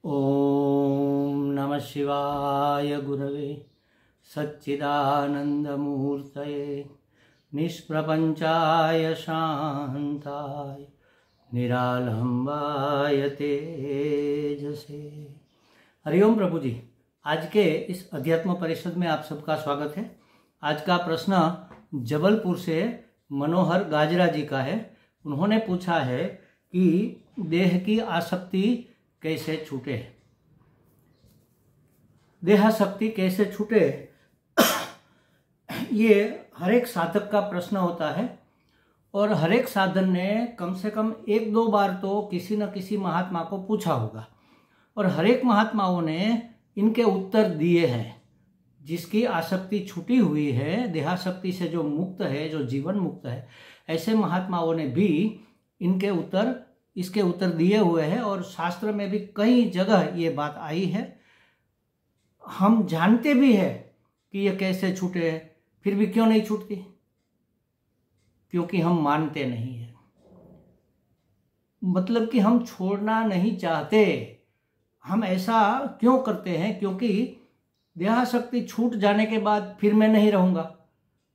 ओम नमः शिवाय गुरवे सच्चिदानंदमूर्तये निष्प्रपंचाय शांताय निरालंबाय तेजसे। हरिओम प्रभु जी, आज के इस अध्यात्म परिषद में आप सबका स्वागत है। आज का प्रश्न जबलपुर से मनोहर गाजरा जी का है। उन्होंने पूछा है कि देह की आसक्ति कैसे छूटे। देहासक्ति कैसे छूटे, ये हर एक साधक का प्रश्न होता है और हर एक साधन ने कम से कम एक दो बार तो किसी न किसी महात्मा को पूछा होगा और हर एक महात्माओं ने इनके उत्तर दिए हैं। जिसकी आसक्ति छूटी हुई है, देहासक्ति से जो मुक्त है, जो जीवन मुक्त है, ऐसे महात्माओं ने भी इसके उत्तर दिए हुए हैं और शास्त्र में भी कई जगह ये बात आई है। हम जानते भी हैं कि ये कैसे छूटे, फिर भी क्यों नहीं छूटती? क्योंकि हम मानते नहीं है। मतलब कि हम छोड़ना नहीं चाहते। हम ऐसा क्यों करते हैं? क्योंकि देहासक्ति छूट जाने के बाद फिर मैं नहीं रहूंगा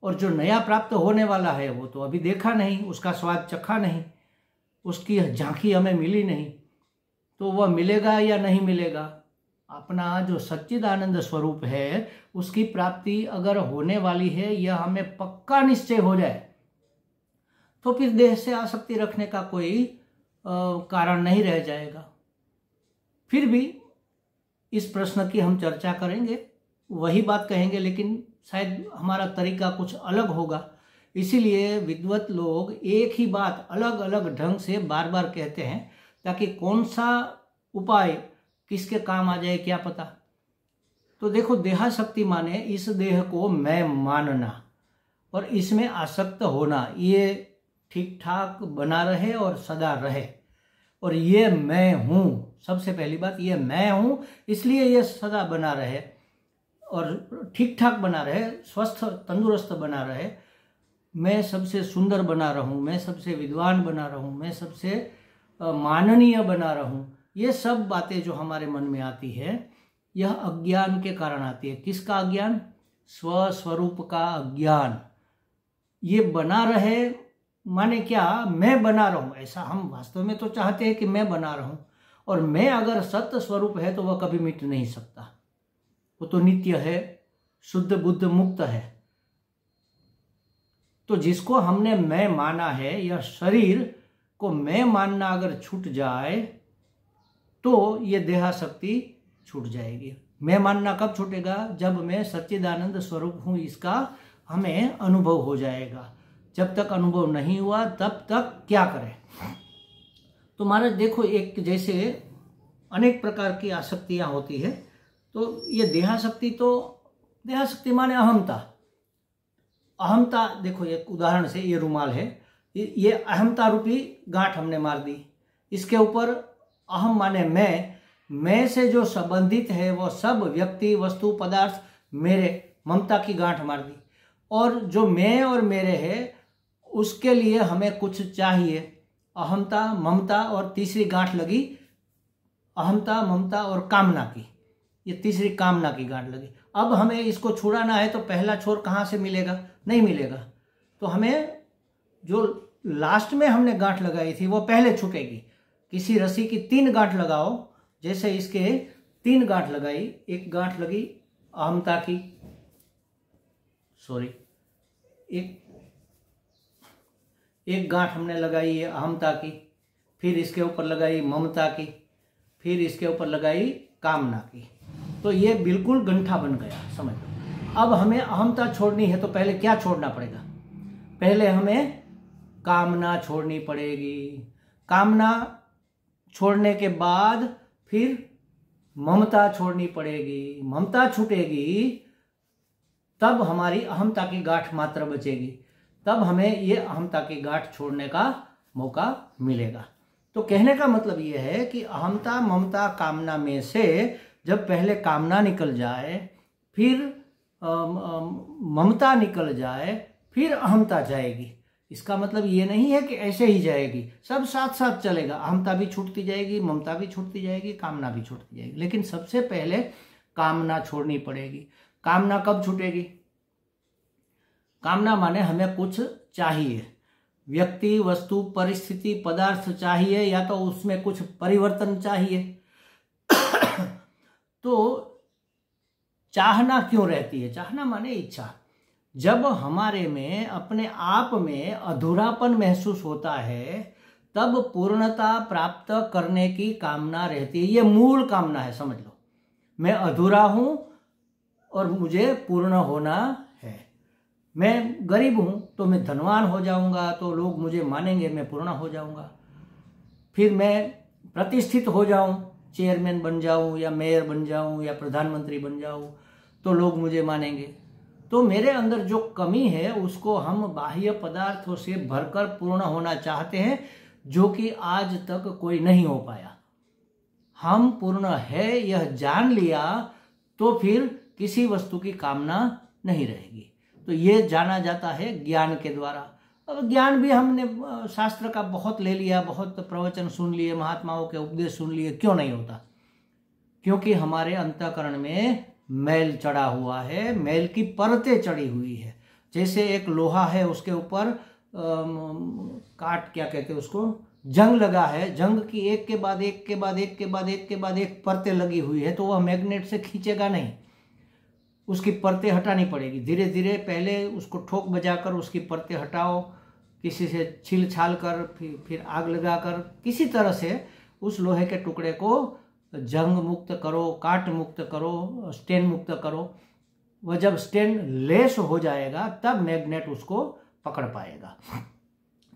और जो नया प्राप्त होने वाला है वो तो अभी देखा नहीं, उसका स्वाद चखा नहीं, उसकी झांकी हमें मिली नहीं, तो वह मिलेगा या नहीं मिलेगा? अपना जो सच्चिदानंद स्वरूप है उसकी प्राप्ति अगर होने वाली है, यह हमें पक्का निश्चय हो जाए, तो फिर देह से आसक्ति रखने का कोई कारण नहीं रह जाएगा। फिर भी इस प्रश्न की हम चर्चा करेंगे, वही बात कहेंगे, लेकिन शायद हमारा तरीका कुछ अलग होगा। इसीलिए विद्वत लोग एक ही बात अलग अलग ढंग से बार बार कहते हैं, ताकि कौन सा उपाय किसके काम आ जाए क्या पता। तो देखो, देहासक्ति माने इस देह को मैं मानना और इसमें आसक्त होना, ये ठीक ठाक बना रहे और सदा रहे। और ये मैं हूँ, सबसे पहली बात, ये मैं हूँ, इसलिए ये सदा बना रहे और ठीक ठाक बना रहे, स्वस्थ तंदुरुस्त बना रहे। मैं सबसे सुंदर बना रहूं, मैं सबसे विद्वान बना रहूं, मैं सबसे माननीय बना रहूं। ये सब बातें जो हमारे मन में आती है, यह अज्ञान के कारण आती है। किसका अज्ञान? स्वस्वरूप का अज्ञान। ये बना रहे माने क्या? मैं बना रहूं। ऐसा हम वास्तव में तो चाहते हैं कि मैं बना रहूं, और मैं अगर सत्य स्वरूप है तो वह कभी मिट नहीं सकता। वो तो नित्य है, शुद्ध बुद्ध मुक्त है। तो जिसको हमने मैं माना है, यह शरीर को मैं मानना अगर छूट जाए तो ये देहासक्ति छूट जाएगी। मैं मानना कब छूटेगा? जब मैं सच्चिदानंद स्वरूप हूं, इसका हमें अनुभव हो जाएगा। जब तक अनुभव नहीं हुआ तब तक क्या करें? तो महाराज देखो, एक जैसे अनेक प्रकार की आसक्तियां होती है, तो ये देहासक्ति माने अहमता। अहमता, देखो एक उदाहरण से, ये रुमाल है, ये अहमता रूपी गांठ हमने मार दी। इसके ऊपर अहम माने मैं से जो संबंधित है वो सब व्यक्ति, वस्तु, पदार्थ मेरे, ममता की गांठ मार दी। और जो मैं और मेरे है उसके लिए हमें कुछ चाहिए, अहमता, ममता, और तीसरी गांठ लगी अहमता, ममता और कामना की। ये तीसरी कामना की गांठ लगी। अब हमें इसको छुड़ाना है तो पहला छोर कहाँ से मिलेगा? नहीं मिलेगा। तो हमें जो लास्ट में हमने गांठ लगाई थी वो पहले छूटेगी। किसी रस्सी की 3 गांठ लगाओ, जैसे इसके 3 गांठ लगाई, एक गांठ लगी अहमता की, एक गांठ हमने लगाई है अहमता की, फिर इसके ऊपर लगाई ममता की, फिर इसके ऊपर लगाई कामना की। तो ये बिल्कुल गंठा बन गया, समझ लो। अब हमें अहमता छोड़नी है तो पहले क्या छोड़ना पड़ेगा? पहले हमें कामना छोड़नी पड़ेगी। कामना छोड़ने के बाद फिर ममता छोड़नी पड़ेगी। ममता छूटेगी तब हमारी अहमता की गांठ मात्र बचेगी, तब हमें ये अहमता की गांठ छोड़ने का मौका मिलेगा। तो कहने का मतलब ये है कि अहमता, ममता, कामना में से जब पहले कामना निकल जाए, फिर ममता निकल जाए, फिर अहमता जाएगी। इसका मतलब ये नहीं है कि ऐसे ही जाएगी, सब साथ साथ चलेगा। अहमता भी छूटती जाएगी, ममता भी छूटती जाएगी, कामना भी छूटती जाएगी, लेकिन सबसे पहले कामना छोड़नी पड़ेगी। कामना कब छूटेगी? कामना माने हमें कुछ चाहिए, व्यक्ति, वस्तु, परिस्थिति, पदार्थ चाहिए, या तो उसमें कुछ परिवर्तन चाहिए। तो चाहना क्यों रहती है? चाहना माने इच्छा। जब हमारे में अपने आप में अधूरापन महसूस होता है, तब पूर्णता प्राप्त करने की कामना रहती है। ये मूल कामना है, समझ लो। मैं अधूरा हूं और मुझे पूर्ण होना है। मैं गरीब हूं तो मैं धनवान हो जाऊंगा, तो लोग मुझे मानेंगे, मैं पूर्ण हो जाऊंगा। फिर मैं प्रतिष्ठित हो जाऊं, चेयरमैन बन जाऊं या मेयर बन जाऊं या प्रधानमंत्री बन जाऊं, तो लोग मुझे मानेंगे। तो मेरे अंदर जो कमी है उसको हम बाह्य पदार्थों से भरकर पूर्ण होना चाहते हैं, जो कि आज तक कोई नहीं हो पाया। हम पूर्ण है यह जान लिया तो फिर किसी वस्तु की कामना नहीं रहेगी। तो ये जाना जाता है ज्ञान के द्वारा। अब ज्ञान भी हमने शास्त्र का बहुत ले लिया, बहुत प्रवचन सुन लिए, महात्माओं के उपदेश सुन लिए, क्यों नहीं होता? क्योंकि हमारे अंतःकरण में मैल चढ़ा हुआ है, मैल की परतें चढ़ी हुई है। जैसे एक लोहा है, उसके ऊपर काट, क्या कहते हैं उसको, जंग लगा है। जंग की एक के बाद एक के बाद एक के बाद एक के बाद एक परतें लगी हुई है, तो वह मैग्नेट से खींचेगा नहीं, उसकी परतें हटानी पड़ेगी। धीरे धीरे पहले उसको ठोक बजाकर उसकी परतें हटाओ, किसी से छील छाल कर, फिर आग लगाकर, किसी तरह से उस लोहे के टुकड़े को जंग मुक्त करो, काट मुक्त करो, स्टेन मुक्त करो। वह जब स्टेन लेस हो जाएगा तब मैग्नेट उसको पकड़ पाएगा।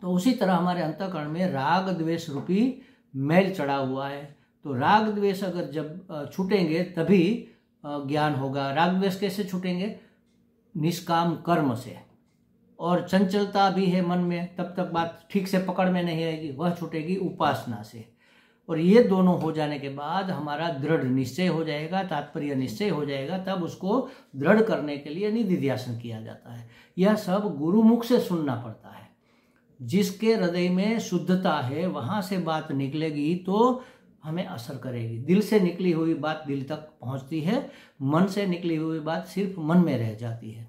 तो उसी तरह हमारे अंतःकरण में राग द्वेष रूपी मैल चढ़ा हुआ है। तो राग द्वेष अगर जब छूटेंगे तभी ज्ञान होगा। राग द्वेष कैसे छूटेंगे? निष्काम कर्म से। और चंचलता भी है मन में, तब तक बात ठीक से पकड़ में नहीं आएगी, वह छूटेगी उपासना से। और ये दोनों हो जाने के बाद हमारा दृढ़ निश्चय हो जाएगा, तात्पर्य निश्चय हो जाएगा। तब उसको दृढ़ करने के लिए निधिध्यासन किया जाता है। यह सब गुरुमुख से सुनना पड़ता है। जिसके हृदय में शुद्धता है वहां से बात निकलेगी तो हमें असर करेगी। दिल से निकली हुई बात दिल तक पहुंचती है, मन से निकली हुई बात सिर्फ मन में रह जाती है।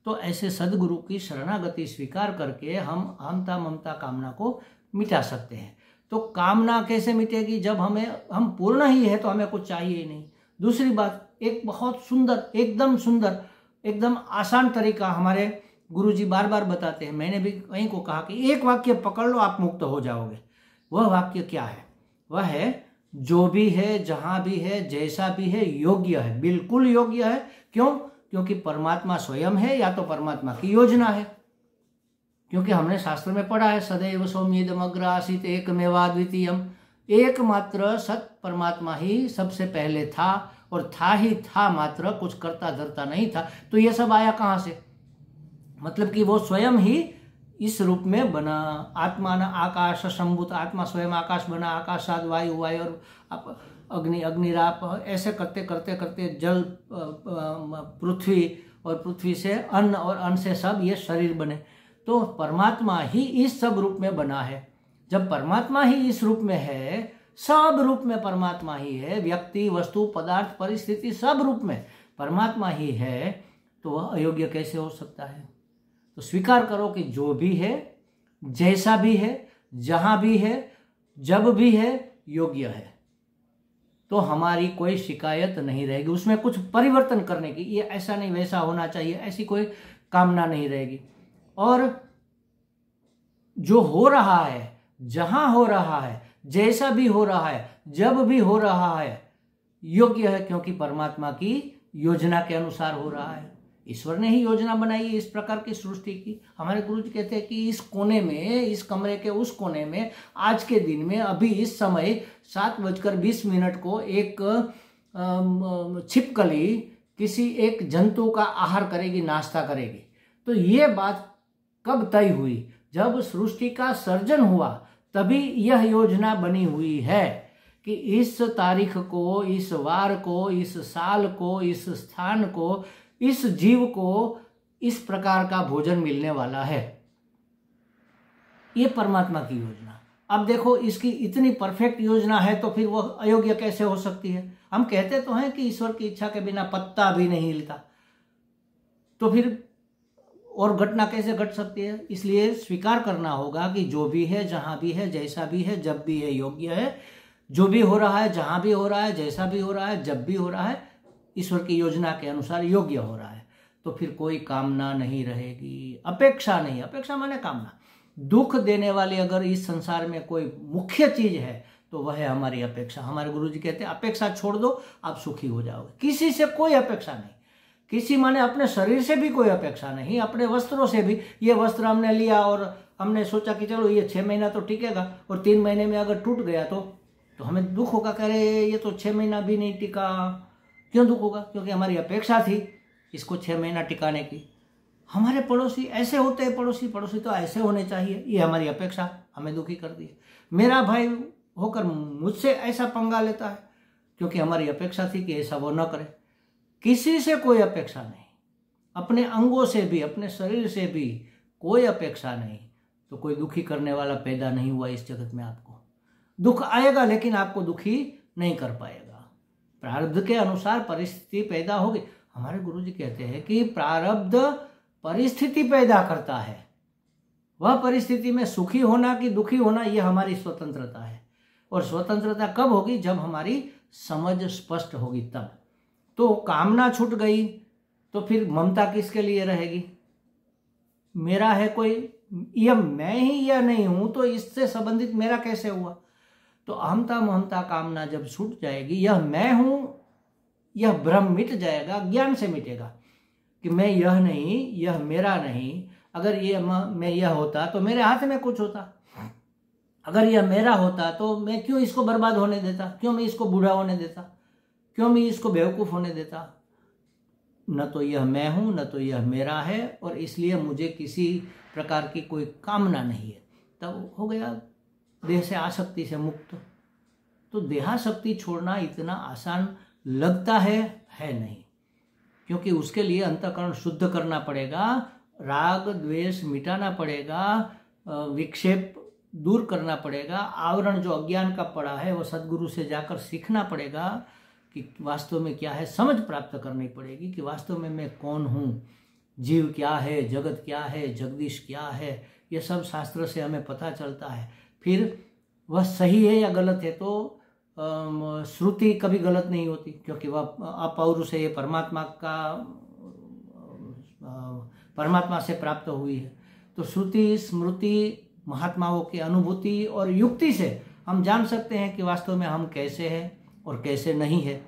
तो ऐसे सदगुरु की शरणागति स्वीकार करके हम अहमता ममता कामना को मिटा सकते हैं। तो कामना कैसे मिटेगी? जब हम पूर्ण ही है तो हमें कुछ चाहिए ही नहीं। दूसरी बात, एक बहुत सुंदर एकदम आसान तरीका हमारे गुरुजी बार बार बताते हैं। मैंने भी कहीं को कहा कि एक वाक्य पकड़ लो, आप मुक्त हो जाओगे। वह वाक्य क्या है? वह है, जो भी है, जहां भी है, जैसा भी है, योग्य है, बिल्कुल योग्य है। क्यों? क्योंकि परमात्मा स्वयं है या तो परमात्मा की योजना है। क्योंकि हमने शास्त्र में पढ़ा है, सदैव सौम्येदम अग्र आसीत एकमेवाद्वितीयम। एकमात्र सत परमात्मा ही सबसे पहले था, और था ही था मात्र, कुछ करता धरता नहीं था। तो ये सब आया कहाँ से? मतलब कि वो स्वयं ही इस रूप में बना। आत्मा न आकाश संभूत, आत्मा स्वयं आकाश बना, आकाशाद वायु, वायु और अग्नि, अग्निराप, ऐसे करते करते करते जल, पृथ्वी, और पृथ्वी से अन्न, और अन्न से सब ये शरीर बने। तो परमात्मा ही इस सब रूप में बना है। जब परमात्मा ही इस रूप में है, सब रूप में परमात्मा ही है, व्यक्ति, वस्तु, पदार्थ, परिस्थिति, सब रूप में परमात्मा ही है, तो वह अयोग्य कैसे हो सकता है? तो स्वीकार करो कि जो भी है, जैसा भी है, जहां भी है, जब भी है, योग्य है। तो हमारी कोई शिकायत नहीं रहेगी। उसमें कुछ परिवर्तन करने की, ये ऐसा नहीं वैसा होना चाहिए, ऐसी कोई कामना नहीं रहेगी। और जो हो रहा है, जहां हो रहा है, जैसा भी हो रहा है, जब भी हो रहा है, योग्य है, क्योंकि परमात्मा की योजना के अनुसार हो रहा है। ईश्वर ने ही योजना बनाई है इस प्रकार की सृष्टि की। हमारे गुरु जी कहते हैं कि इस कोने में, इस कमरे के उस कोने में, आज के दिन में, अभी इस समय 7:20 को एक छिपकली किसी एक जंतु का आहार करेगी, नाश्ता करेगी। तो ये बात कब तय हुई? जब सृष्टि का सर्जन हुआ, तभी यह योजना बनी हुई है कि इस तारीख को, इस वार को, इस साल को, इस स्थान को, इस जीव को इस प्रकार का भोजन मिलने वाला है। ये परमात्मा की योजना। अब देखो इसकी इतनी परफेक्ट योजना है तो फिर वो अयोग्य कैसे हो सकती है? हम कहते तो हैं कि ईश्वर की इच्छा के बिना पत्ता भी नहीं हिलता, तो फिर और घटना कैसे घट सकती है? इसलिए स्वीकार करना होगा कि जो भी है, जहां भी है, जैसा भी है, जब भी है, योग्य है। जो भी हो रहा है, जहां भी हो रहा है, जैसा भी हो रहा है, जब भी हो रहा है, ईश्वर की योजना के अनुसार योग्य हो रहा है। तो फिर कोई कामना नहीं रहेगी, अपेक्षा नहीं। अपेक्षा माने कामना। दुख देने वाली अगर इस संसार में कोई मुख्य चीज है तो वह है हमारी अपेक्षा। हमारे गुरुजी कहते हैं अपेक्षा छोड़ दो, आप सुखी हो जाओगे। किसी से कोई अपेक्षा नहीं। किसी माने अपने शरीर से भी कोई अपेक्षा नहीं, अपने वस्त्रों से भी। ये वस्त्र हमने लिया और हमने सोचा कि चलो ये 6 महीना तो टिकेगा, और 3 महीने में अगर टूट गया तो हमें दुख होगा। कह रहे ये तो 6 महीना भी नहीं टिका। क्यों दुख होगा? क्योंकि हमारी अपेक्षा थी इसको 6 महीना टिकाने की। हमारे पड़ोसी ऐसे होते हैं, पड़ोसी तो ऐसे होने चाहिए, ये हमारी अपेक्षा हमें दुखी कर दी है। मेरा भाई होकर मुझसे ऐसा पंगा लेता है क्योंकि हमारी अपेक्षा थी कि ऐसा वो न करे। किसी से कोई अपेक्षा नहीं, अपने अंगों से भी, अपने शरीर से भी कोई अपेक्षा नहीं। तो कोई दुखी करने वाला पैदा नहीं हुआ इस जगत में। आपको दुख आएगा लेकिन आपको दुखी नहीं कर पाएगा। प्रारब्ध के अनुसार परिस्थिति पैदा होगी। हमारे गुरुजी कहते हैं कि प्रारब्ध परिस्थिति पैदा करता है। वह परिस्थिति में सुखी होना कि दुखी होना, यह हमारी स्वतंत्रता है। और स्वतंत्रता कब होगी? जब हमारी समझ स्पष्ट होगी तब। तो कामना छूट गई तो फिर ममता किसके लिए रहेगी? मेरा है कोई, यह मैं ही या नहीं हूं, तो इससे संबंधित मेरा कैसे हुआ? तो अहमता ममता कामना जब छूट जाएगी, यह मैं हूं, यह भ्रम मिट जाएगा, ज्ञान से मिटेगा कि मैं यह नहीं, यह मेरा नहीं। अगर ये मैं यह होता तो मेरे हाथ में कुछ होता। अगर यह मेरा होता तो मैं क्यों इसको बर्बाद होने देता? क्यों मैं इसको बूढ़ा होने देता? क्यों मैं इसको बेवकूफ होने देता? न तो यह मैं हूं, न तो यह मेरा है, और इसलिए मुझे किसी प्रकार की कोई कामना नहीं है। तब हो गया देह से आसक्ति से मुक्त। तो देहासक्ति छोड़ना इतना आसान लगता है नहीं, क्योंकि उसके लिए अंतःकरण शुद्ध करना पड़ेगा, राग द्वेष मिटाना पड़ेगा, विक्षेप दूर करना पड़ेगा, आवरण जो अज्ञान का पड़ा है वो सद्गुरु से जाकर सीखना पड़ेगा कि वास्तव में क्या है। समझ प्राप्त करनी पड़ेगी कि वास्तव में मैं कौन हूँ, जीव क्या है, जगत क्या है, जगदीश क्या है। ये सब शास्त्र से हमें पता चलता है। फिर वह सही है या गलत है तो श्रुति कभी गलत नहीं होती, क्योंकि वह अपौरुष है, ये परमात्मा से प्राप्त हुई है। तो श्रुति स्मृति महात्माओं की अनुभूति और युक्ति से हम जान सकते हैं कि वास्तव में हम कैसे हैं और कैसे नहीं है।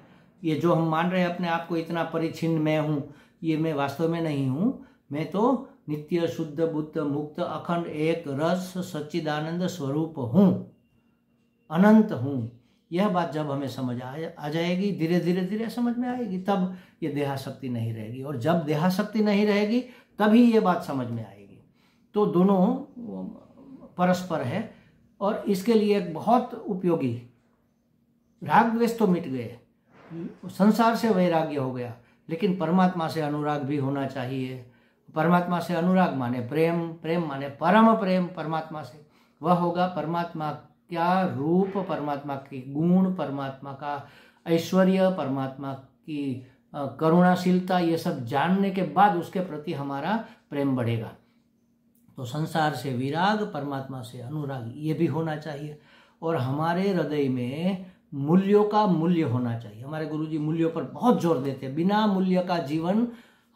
ये जो हम मान रहे हैं अपने आप को इतना परिच्छिन्न मैं हूँ, ये मैं वास्तव में नहीं हूँ। मैं तो नित्य शुद्ध बुद्ध मुक्त अखंड एक रस सच्चिदानंद स्वरूप हूँ, अनंत हूँ। यह बात जब हमें समझ आ जाएगी, धीरे धीरे समझ में आएगी, तब ये देहासक्ति नहीं रहेगी। और जब देहासक्ति नहीं रहेगी तभी ये बात समझ में आएगी। तो दोनों परस्पर है। और इसके लिए एक बहुत उपयोगी, राग द्वेष तो मिट गए, संसार से वैराग्य हो गया, लेकिन परमात्मा से अनुराग भी होना चाहिए। परमात्मा से अनुराग माने प्रेम, प्रेम माने परम प्रेम परमात्मा से। वह होगा परमात्मा क्या रूप, परमात्मा के गुण, परमात्मा का ऐश्वर्य, परमात्मा की करुणाशीलता, ये सब जानने के बाद उसके प्रति हमारा प्रेम बढ़ेगा। तो संसार से विराग, परमात्मा से अनुराग, ये भी होना चाहिए। और हमारे हृदय में मूल्यों का मूल्य होना चाहिए। हमारे गुरुजी मूल्यों पर बहुत जोर देते हैं। बिना मूल्य का जीवन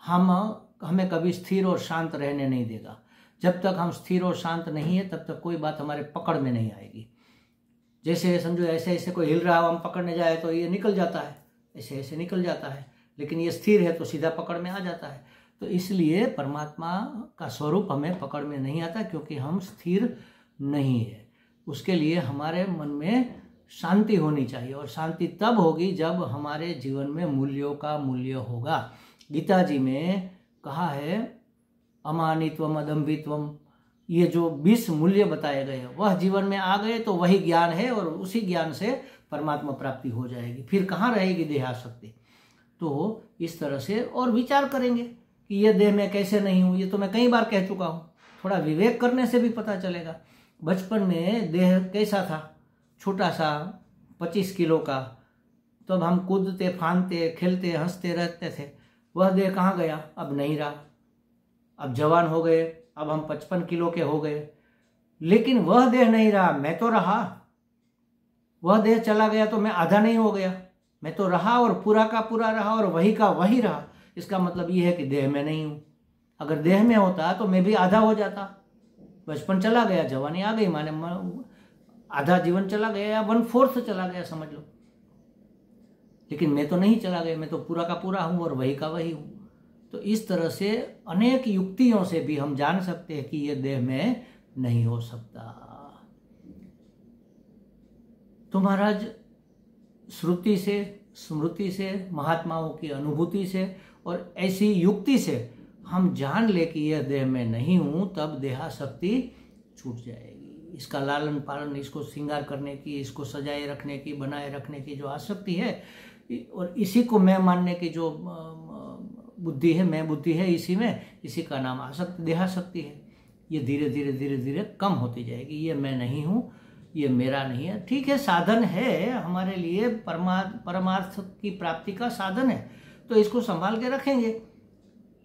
हमें कभी स्थिर और शांत रहने नहीं देगा। जब तक हम स्थिर और शांत नहीं है तब तक कोई बात हमारे पकड़ में नहीं आएगी। जैसे समझो ऐसे ऐसे कोई हिल रहा हो, हम पकड़ने जाए तो ये निकल जाता है, ऐसे ऐसे निकल जाता है, लेकिन ये स्थिर है तो सीधा पकड़ में आ जाता है। तो इसलिए परमात्मा का स्वरूप हमें पकड़ में नहीं आता, क्योंकि हम स्थिर नहीं है। उसके लिए हमारे मन में शांति होनी चाहिए, और शांति तब होगी जब हमारे जीवन में मूल्यों का मूल्य होगा। गीता जी में कहा है अमानित्वम अदम्भित्वम, ये जो 20 मूल्य बताए गए वह जीवन में आ गए तो वही ज्ञान है, और उसी ज्ञान से परमात्मा प्राप्ति हो जाएगी। फिर कहाँ रहेगी देहासक्ति। तो इस तरह से और विचार करेंगे कि ये देह में कैसे नहीं हूँ, ये तो मैं कई बार कह चुका हूँ। थोड़ा विवेक करने से भी पता चलेगा। बचपन में देह कैसा था, छोटा सा 25 किलो का, तो अब हम कूदते फांदते खेलते हंसते रहते थे। वह देह कहाँ गया? अब नहीं रहा। अब जवान हो गए, अब हम 55 किलो के हो गए, लेकिन वह देह नहीं रहा, मैं तो रहा। वह देह चला गया तो मैं आधा नहीं हो गया, मैं तो रहा और पूरा का पूरा रहा और वही का वही रहा। इसका मतलब ये है कि देह में नहीं हूं। अगर देह में होता तो मैं भी आधा हो जाता। बचपन चला गया, जवानी आ गई, माने आधा जीवन चला गया या 1/4 चला गया समझ लो। लेकिन मैं तो नहीं चला गया, मैं तो पूरा का पूरा हूं और वही का वही हूं। तो इस तरह से अनेक युक्तियों से भी हम जान सकते हैं कि यह देह में नहीं हो सकता। तो महाराज, श्रुति से, स्मृति से, महात्माओं की अनुभूति से और ऐसी युक्ति से हम जान ले कि यह देह में नहीं हूं, तब देहासक्ति छूट जाएगी। इसका लालन पालन, इसको श्रृंगार करने की, इसको सजाए रखने की, बनाए रखने की जो आसक्ति है और इसी को मैं मानने की जो बुद्धि है, मैं बुद्धि है, इसी का नाम आसक्ति, देहासक्ति है। ये धीरे धीरे धीरे धीरे कम होती जाएगी। ये मैं नहीं हूँ, ये मेरा नहीं है। ठीक है, साधन है हमारे लिए, परमार्थ की प्राप्ति का साधन है, तो इसको संभाल के रखेंगे।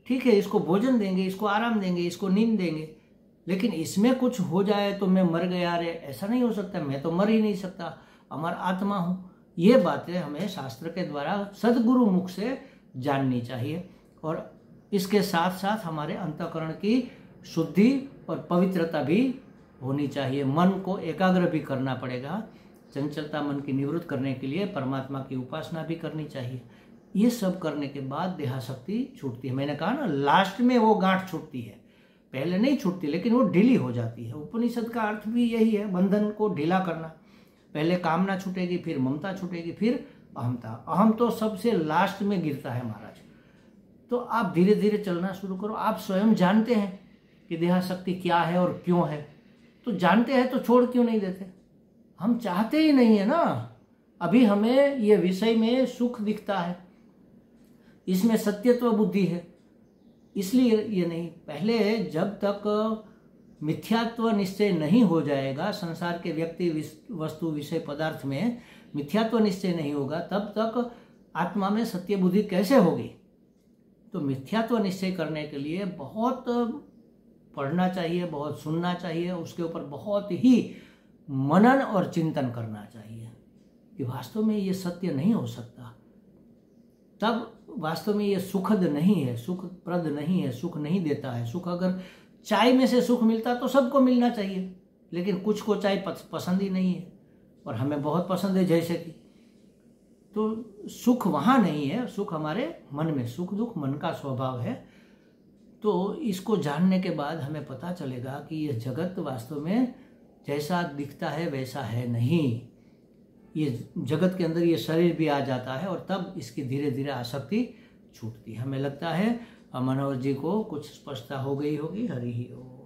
ठीक है, इसको भोजन देंगे, इसको आराम देंगे, इसको नींद देंगे। लेकिन इसमें कुछ हो जाए तो मैं मर गया रे, ऐसा नहीं हो सकता। मैं तो मर ही नहीं सकता, अमर आत्मा हूँ। ये बातें हमें शास्त्र के द्वारा सद्गुरु मुख से जाननी चाहिए और इसके साथ साथ हमारे अंतःकरण की शुद्धि और पवित्रता भी होनी चाहिए। मन को एकाग्र भी करना पड़ेगा। चंचलता मन की निवृत्त करने के लिए परमात्मा की उपासना भी करनी चाहिए। ये सब करने के बाद देहासक्ति छूटती है। मैंने कहा ना, लास्ट में वो गांठ छूटती है, पहले नहीं छूटती, लेकिन वो ढीली हो जाती है। उपनिषद का अर्थ भी यही है, बंधन को ढीला करना। पहले कामना छूटेगी, फिर ममता छूटेगी, फिर अहमता। अहम तो सबसे लास्ट में गिरता है महाराज। तो आप धीरे धीरे चलना शुरू करो। आप स्वयं जानते हैं कि देहासक्ति क्या है और क्यों है, तो जानते हैं तो छोड़ क्यों नहीं देते? हम चाहते ही नहीं है ना। अभी हमें ये विषय में सुख दिखता है, इसमें सत्यत्व बुद्धि है, इसलिए ये नहीं। पहले जब तक मिथ्यात्व निश्चय नहीं हो जाएगा, संसार के व्यक्ति वस्तु विषय पदार्थ में मिथ्यात्व निश्चय नहीं होगा, तब तक आत्मा में सत्य बुद्धि कैसे होगी? तो मिथ्यात्व निश्चय करने के लिए बहुत पढ़ना चाहिए, बहुत सुनना चाहिए, उसके ऊपर बहुत ही मनन और चिंतन करना चाहिए कि वास्तव में ये सत्य नहीं हो सकता। तब वास्तव में ये सुखद नहीं है, सुखप्रद नहीं है, सुख नहीं देता है। सुख अगर चाय में से सुख मिलता तो सबको मिलना चाहिए, लेकिन कुछ को चाय पसंद ही नहीं है और हमें बहुत पसंद है जैसे कि। तो सुख वहाँ नहीं है, सुख हमारे मन में, सुख दुख मन का स्वभाव है। तो इसको जानने के बाद हमें पता चलेगा कि यह जगत वास्तव में जैसा दिखता है वैसा है नहीं। ये जगत के अंदर ये शरीर भी आ जाता है और तब इसकी धीरे धीरे आसक्ति छूटती है। हमें लगता है मनोहर जी को कुछ स्पष्टता हो गई होगी। हरि ही ओम।